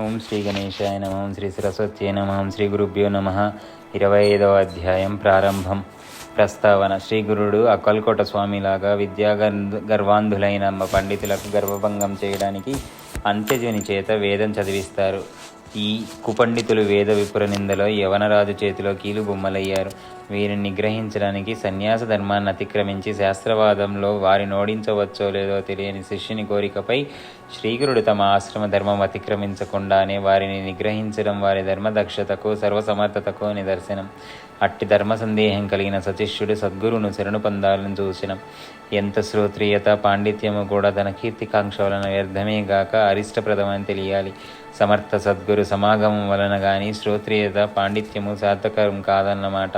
ఓం శ్రీ గణేశాయ నమః. ఓం శ్రీ సరస్వత్యై నమః. ఓం శ్రీ గురుభ్యో నమః. 25వ అధ్యాయం ప్రారంభం. ప్రస్తావన. శ్రీ గురుడు అక్కల్కోట స్వామిలాగా విద్యా గర్వాంధులైన పండితులకు గర్వభంగం చేయడానికి అంత్యజుని చేత వేదం చదివిస్తారు. ఈ కుపండితులు వేద విపుర నిందలో యవనరాజు చేతిలో కీలుబొమ్మలయ్యారు. వీరిని నిగ్రహించడానికి సన్యాస ధర్మాన్ని అతిక్రమించి శాస్త్రవాదంలో వారిని ఓడించవచ్చో లేదో తెలియని శిష్యుని కోరికపై శ్రీగురుడు తమ ఆశ్రమ ధర్మం అతిక్రమించకుండానే వారిని నిగ్రహించడం వారి ధర్మదక్షతకు సర్వసమర్థతకు నిదర్శనం. అట్టి ధర్మ సందేహం కలిగిన సశిష్యుడు సద్గురువును శరణు పొందాలని చూసిన ఎంత శ్రోత్రియత పాండిత్యము కూడా తన కీర్తికాంక్ష వలన వ్యర్థమే గాక అరిష్టప్రదమని తెలియాలి. సమర్థ సద్గురు సమాగమం వలన కానీ శ్రోత్రియత పాండిత్యము సార్థకం కాదన్నమాట.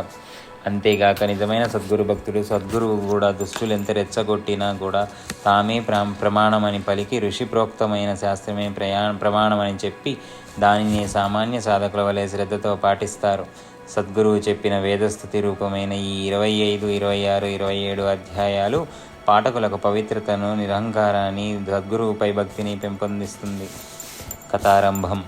అంతేగాక నిజమైన సద్గురు భక్తుడు సద్గురువు కూడా దుష్టులు ఎంత రెచ్చగొట్టినా కూడా తామే ప్రమాణమని పలికి ఋషిప్రోక్తమైన శాస్త్రమే ప్రమాణమని చెప్పి దానిని సామాన్య సాధకుల వలె శ్రద్ధతో పాటిస్తారు. సద్గురువు చెప్పిన వేదస్థుతి రూపమైన ఈ 25, 26, 27 అధ్యాయాలు పాఠకులకు పవిత్రతను, నిరహంకారాన్ని, సద్గురువుపై భక్తిని పెంపొందిస్తుంది. కథారంభం.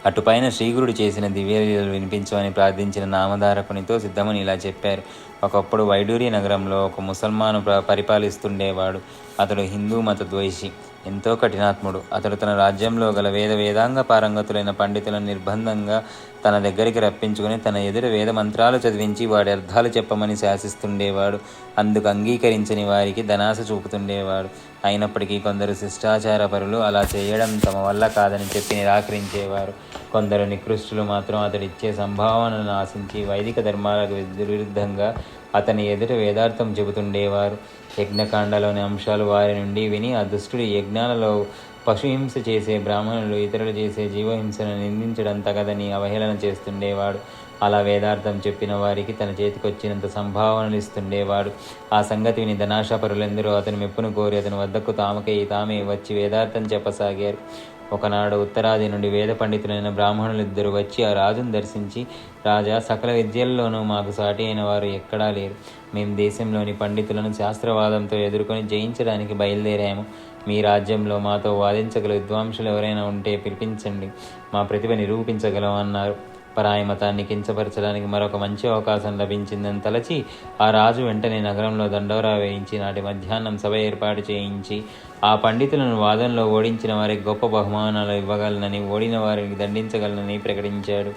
అటుపైన శ్రీగురుడు చేసిన దివ్యలీలలు వినిపించమని ప్రార్థించిన నామధారకునితో సిద్ధముని ఇలా చెప్పారు. ఒకప్పుడు వైడూర్య నగరంలో ఒక ముసల్మాను పరిపాలిస్తుండేవాడు. అతడు హిందూ మత ద్వేషి, ఎంతో కఠినాత్ముడు. అతడు తన రాజ్యంలో గల వేదాంగ పారంగతులైన పండితులను నిర్బంధంగా తన దగ్గరికి రప్పించుకుని తన ఎదురు వేద మంత్రాలు చదివించి వాడి అర్థాలు చెప్పమని శాసిస్తుండేవాడు. అందుకు అంగీకరించని వారికి ధనాశ చూపుతుండేవాడు. అయినప్పటికీ కొందరు శిష్టాచార పరులు అలా చేయడం తమ వల్ల కాదని చెప్పి నిరాకరించేవారు. కొందరు నికృష్టులు మాత్రం అతడిచ్చే సంభావనలను ఆశించి వైదిక ధర్మాలకు విరుద్ధంగా అతని ఎదుట వేదార్థం చెబుతుండేవారు. యజ్ఞకాండలోని అంశాలు వారి నుండి విని ఆ దుష్టుడు యజ్ఞాలలో పశుహింస చేసే బ్రాహ్మణులు ఇతరులు చేసే జీవహింసను నిందించడం తగదని అవహేళన చేస్తుండేవాడు. అలా వేదార్థం చెప్పిన వారికి తన చేతికొచ్చినంత సంభావనలు ఇస్తుండేవాడు. ఆ సంగతి విని ధనాశాపరులెందరూ అతని మెప్పును కోరి అతని వద్దకు తామే వచ్చి వేదార్థం చెప్పసాగారు. ఒకనాడు ఉత్తరాది నుండి వేద పండితులైన బ్రాహ్మణులిద్దరూ వచ్చి ఆ రాజును దర్శించి, రాజా, సకల విద్యల్లోనూ మాకు సాటి అయిన వారు ఎక్కడా లేరు. మేము దేశంలోని పండితులను శాస్త్రవాదంతో ఎదుర్కొని జయించడానికి బయలుదేరాము. మీ రాజ్యంలో మాతో వాదించగల విద్వాంసులు ఎవరైనా ఉంటే పిలిపించండి, మా ప్రతిభ నిరూపించగలం అన్నారు. పరాయి మతాన్ని కించపరచడానికి మరొక మంచి అవకాశం లభించిందని తలచి ఆ రాజు వెంటనే నగరంలో దండోరా వేయించి నాటి మధ్యాహ్నం సభ ఏర్పాటు చేయించి ఆ పండితులను వాదనలో ఓడించిన వారికి గొప్ప బహుమానాలు ఇవ్వగలనని, ఓడిన వారిని దండించగలనని ప్రకటించాడు.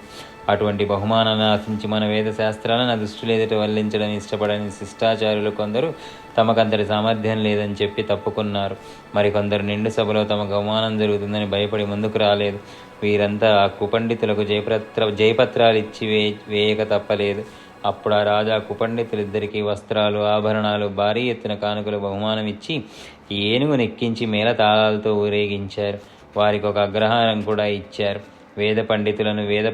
అటువంటి బహుమానాలను ఆశించి మన వేద శాస్త్రాలను దుష్టులు ఎదుట వల్లించడం ఇష్టపడని శిష్టాచారులు కొందరు తమకంతటి సామర్థ్యం లేదని చెప్పి తప్పుకున్నారు. మరికొందరు నిండు సభలో తమకు అవమానం జరుగుతుందని భయపడి ముందుకు రాలేదు. వీరంతా ఆ కుపండితులకు జయపత్రాలు ఇచ్చి వేయక తప్పలేదు. అప్పుడు ఆ రాజా కుపండితులిద్దరికీ వస్త్రాలు, ఆభరణాలు, భారీ ఎత్తున కానుకలు బహుమానం ఇచ్చి ఏనుగు నెక్కించి మేళతాళాలతో ఊరేగించారు. వారికి ఒక అగ్రహారం కూడా ఇచ్చారు. వేద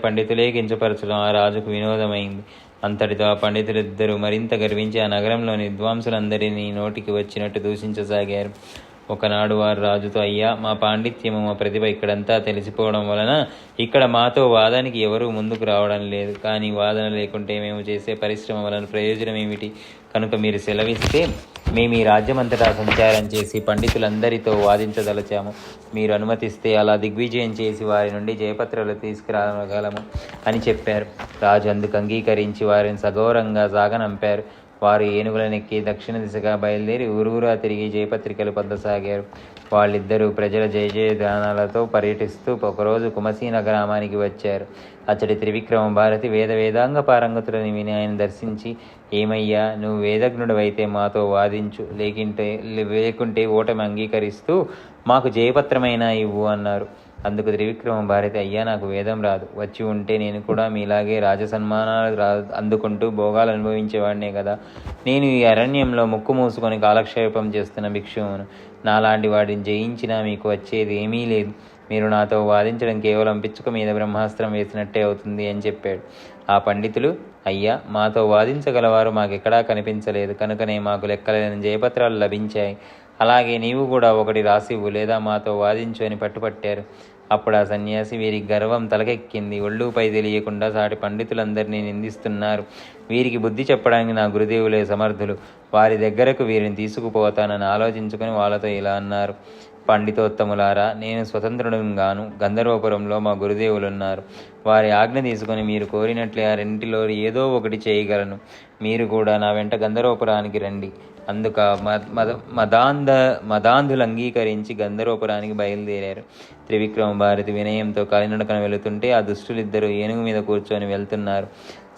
పండితులే కించపరచడం ఆ రాజుకు వినోదమైంది. అంతటితో ఆ పండితులిద్దరూ మరింత గర్వించి ఆ నగరంలోని విద్వాంసులందరినీ నోటికి వచ్చినట్టు దూషించసాగారు. ఒకనాడు వారు రాజుతో, అయ్యా, మా పాండిత్యము, మా ప్రతిభ ఇక్కడంతా తెలిసిపోవడం వలన ఇక్కడ మాతో వాదానికి ఎవరూ ముందుకు రావడం లేదు. కానీ వాదన లేకుంటే మేము చేసే పరిశ్రమ వలన ప్రయోజనం ఏమిటి? కనుక మీరు సెలవిస్తే మేము ఈ రాజ్యమంతటా సంచారం చేసి పండితులందరితో వాదించదలచాము. మీరు అనుమతిస్తే అలా దిగ్విజయం చేసి వారి నుండి జయపత్రాలు తీసుకురాగలము అని చెప్పారు. రాజు అందుకు అంగీకరించి వారిని సగౌరవంగా సాగనంపారు. వారు ఏనుగులనెక్కి దక్షిణ దిశగా బయలుదేరి ఊరూరా తిరిగి జయపత్రికలు పొందసాగారు. వాళ్ళిద్దరూ ప్రజల జయజయదానాలతో పర్యటిస్తూ ఒకరోజు కుమసీన గ్రామానికి వచ్చారు. అచ్చటి త్రివిక్రమ భారతి వేదాంగ పారంగతులని విని ఆయన దర్శించి, ఏమయ్యా, నువ్వు వేదజ్ఞుడవైతే మాతో వాదించు, లేకుంటే ఓటమి అంగీకరిస్తూ మాకు జయపత్రమైనా ఇవ్వు అన్నారు. అందుకు త్రివిక్రమ భారతి, అయ్యా, నాకు వేదం రాదు. వచ్చి ఉంటే నేను కూడా మీలాగే రాజసన్మానాలు అందుకుంటూ భోగాలు అనుభవించేవాడినే కదా. నేను ఈ అరణ్యంలో ముక్కు మూసుకొని కాలక్షేపం చేస్తున్న భిక్షువును. నాలాంటి వాడిని జయించినా మీకు వచ్చేది ఏమీ లేదు. మీరు నాతో వాదించడం కేవలం పిచ్చుక మీద బ్రహ్మాస్త్రం వేసినట్టే అవుతుంది అని చెప్పాడు. ఆ పండితులు, అయ్యా, మాతో వాదించగలవారు మాకెక్కడా కనిపించలేదు. కనుకనే మాకు లెక్కలేని జయపత్రాలు లభించాయి. అలాగే నీవు కూడా ఒకటి రాసివ్వు, లేదా మాతో వాదించు అని పట్టుపట్టారు. అప్పుడు ఆ సన్యాసి, వీరి గర్వం తలకెక్కింది. ఒళ్ళుపై తెలియకుండా సాటి పండితులందరినీ నిందిస్తున్నారు. వీరికి బుద్ధి చెప్పడానికి నా గురుదేవులే సమర్థులు. వారి దగ్గరకు వీరిని తీసుకుపోతానని ఆలోచించుకొని వాళ్ళతో ఇలా అన్నారు, పండితోత్తములారా, నేను స్వతంత్రుడుగాను గంధర్వపురంలో మా గురుదేవులున్నారు. వారి ఆజ్ఞ తీసుకొని మీరు కోరినట్లే ఆ రెంటిలో ఏదో ఒకటి చేయగలను. మీరు కూడా నా వెంట గంధర్వపురానికి రండి. అందుక మదాంధులు అంగీకరించి గంధర్వపురానికి బయలుదేరారు. త్రివిక్రమ భారతి వినయంతో కాలినడకన వెళుతుంటే ఆ దుష్టులిద్దరూ ఏనుగు మీద కూర్చొని వెళ్తున్నారు.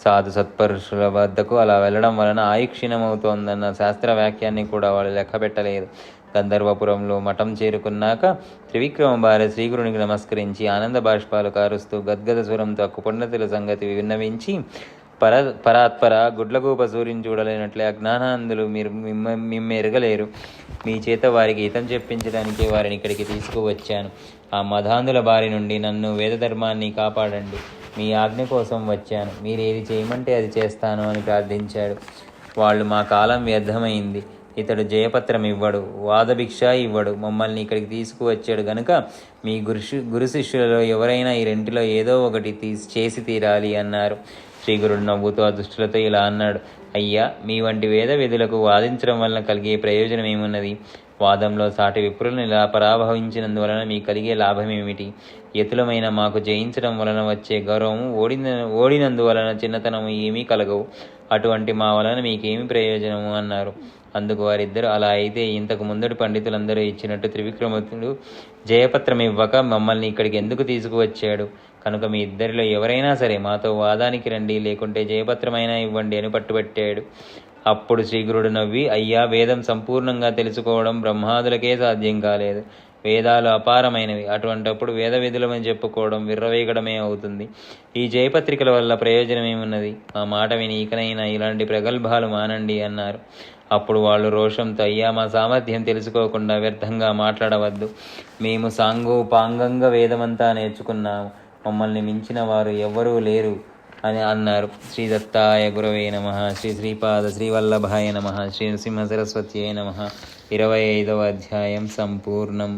సాధు సత్పరుషుల వద్దకు అలా వెళ్ళడం వలన ఆయుక్షీణమవుతోందన్న శాస్త్ర వాక్యాన్ని కూడా వాళ్ళు లెక్క పెట్టలేదు. గంధర్వపురంలో మఠం చేరుకున్నాక త్రివిక్రమ భార్య శ్రీగురునికి నమస్కరించి ఆనంద బాష్పాలు కారుస్తూ గద్గద స్వరంతో అక్కుపన్నతుల సంగతి విన్నవించి, పరాత్పర, గుడ్లగూప సూర్యుని చూడలేనట్లే అజ్ఞానాంధులు మీరు మిమ్మెరగలేరు. మీ చేత వారికి హితం చెప్పించడానికి వారిని ఇక్కడికి తీసుకువచ్చాను. ఆ మధాంధుల బారి నుండి నన్ను వేదధర్మాన్ని కాపాడండి. మీ ఆజ్ఞ కోసం వచ్చాను. మీరు ఏది చేయమంటే అది చేస్తాను అని ప్రార్థించాడు. వాళ్ళు, మా కాలం వ్యర్థమైంది. ఇతడు జయపత్రం ఇవ్వడు, వాదభిక్ష ఇవ్వడు, మమ్మల్ని ఇక్కడికి తీసుకువచ్చాడు గనుక మీ గురు శిష్యులలో ఎవరైనా ఈ రెంటిలో ఏదో ఒకటి చేసి తీరాలి అన్నారు. శ్రీగురుడు నవ్వుతూ ఆ దుష్టులతో ఇలా అన్నాడు: అయ్యా, మీ వంటి వేద విధులకు వాదించడం వలన కలిగే ప్రయోజనం ఏమున్నది? వాదంలో సాటి విప్రులను ఇలా పరాభవించినందువలన మీకు కలిగే లాభమేమిటి? యతులమైన మాకు జయించడం వలన వచ్చే గౌరవము ఓడినందువలన చిన్నతనము ఏమీ కలగవు. అటువంటి మా వలన మీకేమి ప్రయోజనము అన్నారు. అందుకు వారిద్దరు, అలా అయితే ఇంతకు ముందటి పండితులందరూ ఇచ్చినట్టు త్రివిక్రముడు జయపత్రం ఇవ్వక మమ్మల్ని ఇక్కడికి ఎందుకు తీసుకువచ్చాడు? కనుక మీ ఇద్దరిలో ఎవరైనా సరే మాతో వాదానికి రండి, లేకుంటే జయపత్రమైనా ఇవ్వండి అని పట్టుబట్టాడు. అప్పుడు శ్రీగురుడు నవ్వి, అయ్యా, వేదం సంపూర్ణంగా తెలుసుకోవడం బ్రహ్మాదులకే సాధ్యం కాలేదు. వేదాలు అపారమైనవి. అటువంటప్పుడు వేద విధులమని చెప్పుకోవడం విర్రవేగడమే అవుతుంది. ఈ జయపత్రికల వల్ల ప్రయోజనం ఏమున్నది? మా మాట విని ఇకనైనా ఇలాంటి ప్రగల్భాలు మానండి అన్నారు. అప్పుడు వాళ్ళు రోషంతో, అయ్యా, మా సామర్థ్యం తెలుసుకోకుండా వ్యర్థంగా మాట్లాడవద్దు. మేము సాంగోపాంగంగా వేదమంతా నేర్చుకున్నాము. మమ్మల్ని మించిన వారు ఎవ్వరూ లేరు అని అన్నారు. శ్రీ దత్తాయ గురవే నమః. శ్రీ శ్రీపాద శ్రీవల్లభాయ నమః. శ్రీ నృసింహ సరస్వత్యై నమః. 25వ అధ్యాయం సంపూర్ణం.